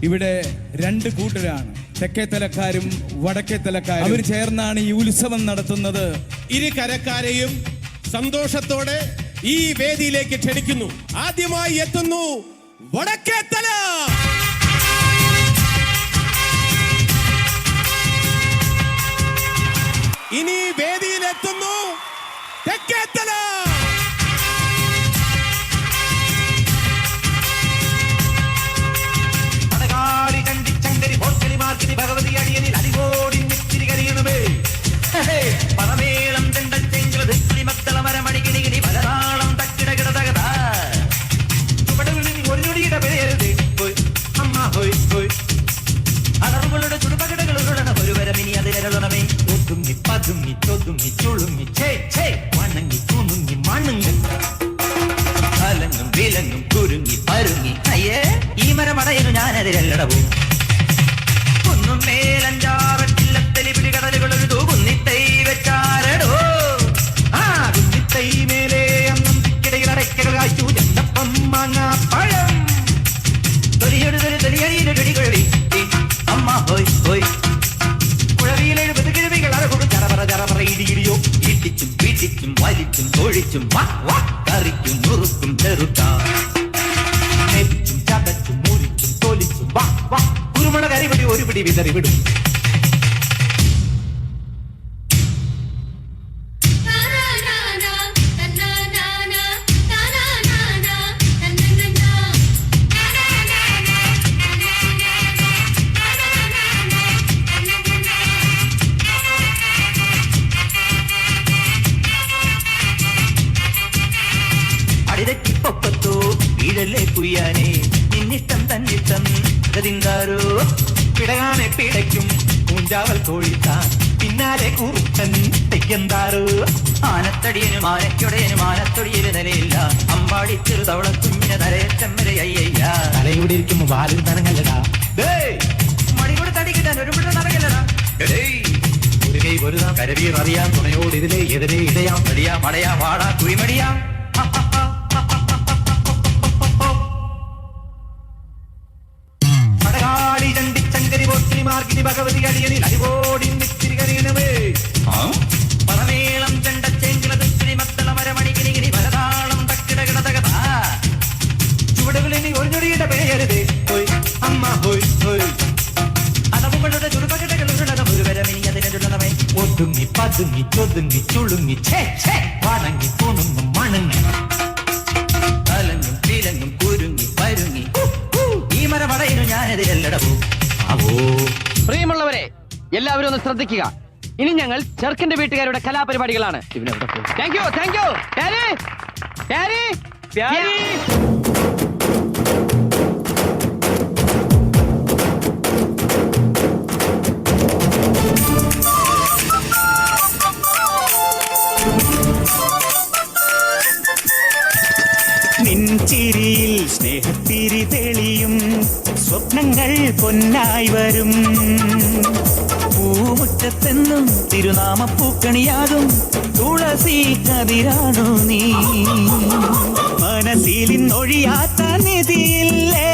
ഇവിടെ രണ്ട് കൂട്ടരാണ്, തെക്കേത്തലക്കാരും വടക്കേത്തലക്കാരും. അവർ ചേർന്നാണ് ഈ ഉത്സവം നടത്തുന്നത്. ഇരു കരക്കാരെയും സന്തോഷത്തോടെ ഈ വേദിയിലേക്ക് ക്ഷണിക്കുന്നു. ആദ്യമായി എത്തുന്നു വടക്കേത്തല. ഇനി വേദിയിലെത്തുന്നു തെക്കേത്തല. ഭഗവതി അടിയനിൽ അടികോടി നെറ്റിരി കരിയണമേ. പരമേളം ചെണ്ടച്ചെങ്കിലത് മക്കളമരമണികിണികിണി പലതാളം തക്കിടകിടതകത ചുവടുകളിൽ ഒരു ഞൊടിയുടെ പേരത് അമ്മ ഹോയ് ഹോയ് അളറുകളുടെ ചുടുപകടകളുടണ ഒരു വരമിനി അതിരകളണമേ. ഒതുങ്ങി പതുങ്ങി ചൊതുങ്ങി ചുളുങ്ങി ചേ ചേ വണങ്ങി തുണുങ്ങി മണങ്ങി അലങ്ങും വിലങ്ങും കുരുങ്ങി പരുങ്ങി. അയ്യേ ഈ മരമടയനു ഞാനതിരല്ലടവും. കുന്നും മേലഞ്ചാറട്ടില്ലത്തലി പിടികടലുകളൊരു കുന്നിത്തൈ വെച്ചാരടോ. ആ കുന്നിത്തൈ മേലെ അന്നും തിക്കിടയിൽ അടയ്ക്കകൾ കാച്ചു ചെന്നപ്പം മാങ്ങാ പഴം തൊലിയൊരു തൊലിയടിയിലൊടികൊഴി അമ്മ ഹോയ് ഹോയ്. കുഴവിയിലെഴുപത് കിഴവികൾ അറകൊടു ചറപറ ചറപറ ഇടിയിടിയോ ഇടിച്ചും പിടിച്ചും വലിച്ചും തൊഴിച്ചും കറിക്കും മുറുക്കും ചെറുക്കാം നെച്ചും ചതച്ചും മുറിച്ചും തൊലിച്ചും കുരുമുള കരിപടി ഒരു പിടി വിതറി വിടും. അടിതെറ്റിപ്പൊക്കത്തോ വീഴല്ലേ കുയ്യാനേ നിന്നിഷ്ടം തന്നിഷ്ടം തിന്താരോ. പിടകാനെ പിടയ്ക്കും പൂഞ്ചാവൽ കോഴിത്താൻ പിന്നാലെ കൂറുത്തൻ തെയ്യന്താരോ. ആനത്തടിയനും ആനയ്ക്കൊടയനും ആനത്തൊടിയില് നിലയില്ല അമ്പാടി ചെറുതവള കുഞ്ഞിനെ തലയേറ്റം വരെ അയ്യയ്യ. തലയൂടെ ഇരിക്കുമ്പോ വാലിൽ നനങ്ങല്ലടാ. മണികൂടെ തടി കിട്ടാൻ ഒരു പിട നടക്കല്ലടാ. ഒരു കൈ ഒരു നാം കരവീർ അറിയാം തുണയോട് ഇതിലെ എതിരെ ഇടയാം തടിയാ മടയാ വാടാ കുഴിമടിയാം. ഭഗവതി അടിയനിൽ അടികോടി നെറ്റിരി കരിയണമേ. പരമേളം ചെണ്ടച്ചെങ്കിലത് മക്കളമരമണികിണികിണി പലതാളം തക്കിടകിടതകത ചുവടുകളിൽ ഒരു ഞൊടിയുടെ പേരത് അമ്മ ഹോയ് ഹോയ്. അടവുകളുടെ ചുടുപകടകളുടണ ഒരു വരമിനി അതിനുള്ളവേ. ഒതുങ്ങി പതുങ്ങി ചൊതുങ്ങി ചുളുങ്ങി ചേ ചേ വണങ്ങി തുണുങ്ങും മണങ്ങി അലങ്ങും വിലങ്ങും കുരുങ്ങി പരുങ്ങി. ഈ മരമടയിനു ഞാനതിരല്ലടവും. പ്രിയമുള്ളവരെ, എല്ലാവരും ഒന്ന് ശ്രദ്ധിക്കുക. ഇനി ഞങ്ങൾ ചെറുക്കന്റെ വീട്ടുകാരുടെ കലാപരിപാടികളാണ്. Thank you thank you. നിൻചിരിയിൽ സ്നേഹത്തിരി തെളിയും സ്വപ്നങ്ങൾ പൊന്നായി വരും. പൂമുറ്റത്തെന്നും തിരുനാമപ്പൂക്കണിയാകും തുളസി കതിരാണു നീ. മനസ്സിലിന്നൊഴിയാത്ത നിധിയില്ലേ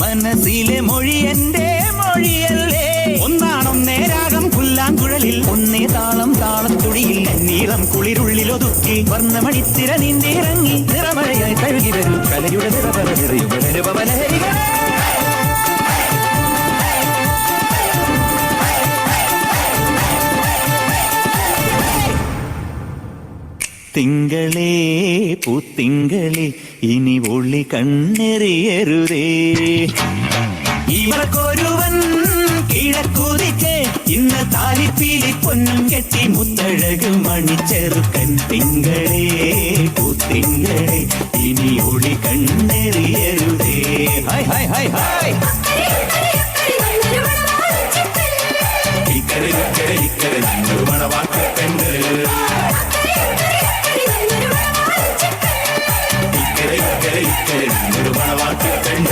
മനസ്സിലെ മൊഴി എന്റെ മൊഴിയല്ലേ. ഒന്നാണൊന്നേ രാഗം പുല്ലാങ്കുഴലിൽ ഒന്നേ താളം താളത്തുടിയിൽ നീളം കുളിരുള്ളിലൊതുക്കി വർണ്ണമണിത്തിര നീന്തിറങ്ങി നിറമഴയായി തഴുകി വരും കലയുടെ നിറപരഹരികൾ. തിങ്കളേ പൂത്തിങ്കളേ ഇനി ഒളി കണ്ണെറിയരുതേ. ഇവർക്കൊരുവൻ കിഴക്കുതിക്ക് ഇന്ന് താലിപ്പീലി പൊന്നും കെട്ടി മുത്തഴക് മണിച്ചെറുക്കൻ. തിങ്കളേ പൂത്തിങ്കളേ ഇനി ഒളി കണ്ണെറിയരുതേ. Hi hi hi hi. ഇക്കരെ ഇക്കരെ ഇക്കരെ നിങ്ങൾ മണവാക്കപ്പെണ്ട്. ഇക്കരെ ഇക്കരെ ഇക്കരെ നിങ്ങൾ മണവാക്കപ്പെണ്ട്.